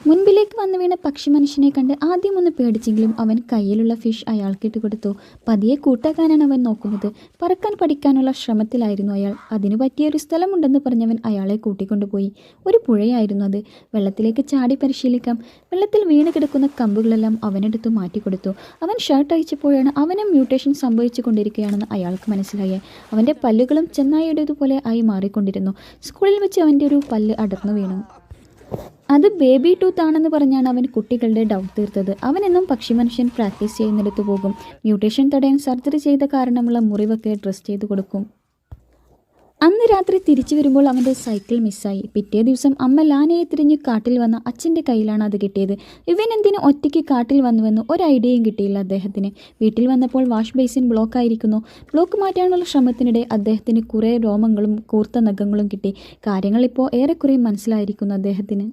മുൻപിലേക്ക് വന്നു വീണ പക്ഷി മനുഷ്യനെ കണ്ട് ആദ്യം ഒന്ന് പേടിച്ചെങ്കിലും അവൻ കയ്യിലുള്ള ഫിഷ് അയാൾക്കിട്ട് കൊടുത്തു. പതിയെ കൂട്ടാക്കാനാണ് അവൻ നോക്കുന്നത്. പറക്കാൻ പഠിക്കാനുള്ള ശ്രമത്തിലായിരുന്നു അയാൾ. അതിനു പറ്റിയൊരു സ്ഥലമുണ്ടെന്ന് പറഞ്ഞവൻ അയാളെ കൂട്ടിക്കൊണ്ടുപോയി. ഒരു പുഴയായിരുന്നു അത്. വെള്ളത്തിലേക്ക് ചാടി പരിശീലിക്കാം. വെള്ളത്തിൽ വീണ് കിടക്കുന്ന കമ്പുകളെല്ലാം അവനെടുത്ത് മാറ്റിക്കൊടുത്തു. അവൻ ഷർട്ട് അഴിച്ചപ്പോഴാണ് അവനും മ്യൂട്ടേഷൻ സംഭവിച്ചു കൊണ്ടിരിക്കുകയാണെന്ന് അയാൾക്ക് മനസ്സിലായി. അവൻ്റെ പല്ലുകളും ചെന്നായിയുടേതുപോലെ ആയി മാറിക്കൊണ്ടിരുന്നു. സ്കൂളിൽ വെച്ച് അവൻ്റെ ഒരു പല്ല് അടർന്നു വീണു. അത് ബേബി ടൂത്ത് ആണെന്ന് പറഞ്ഞാണ് അവൻ കുട്ടികളുടെ ഡൗട്ട് തീർത്തത്. അവനെന്നും പക്ഷി മനുഷ്യൻ പ്രാക്ടീസ് ചെയ്യുന്നിടത്ത് പോകും. മ്യൂട്ടേഷൻ തടയാൻ സർജറി ചെയ്ത കാരണമുള്ള മുറിവൊക്കെ ഡ്രസ് ചെയ്ത് കൊടുക്കും. അന്ന് രാത്രി തിരിച്ചു വരുമ്പോൾ അവൻ്റെ സൈക്കിൾ മിസ്സായി. പിറ്റേ ദിവസം അമ്മ ലാനയെ തിരിഞ്ഞ് കാട്ടിൽ വന്ന അച്ഛൻ്റെ കയ്യിലാണ് അത് കിട്ടിയത്. ഇവൻ എന്തിന് ഒറ്റയ്ക്ക് കാട്ടിൽ വന്നുവെന്ന് ഒരു ഐഡിയയും കിട്ടിയില്ല അദ്ദേഹത്തിന്. വീട്ടിൽ വന്നപ്പോൾ വാഷ് ബേസിൻ ബ്ലോക്കായിരിക്കുന്നു. ബ്ലോക്ക് മാറ്റാനുള്ള ശ്രമത്തിനിടെ അദ്ദേഹത്തിന് കുറേ രോമങ്ങളും കൂർത്ത നഖങ്ങളും കിട്ടി. കാര്യങ്ങൾ ഇപ്പോൾ ഏറെക്കുറെ മനസ്സിലായിരിക്കുന്നു അദ്ദേഹത്തിന്.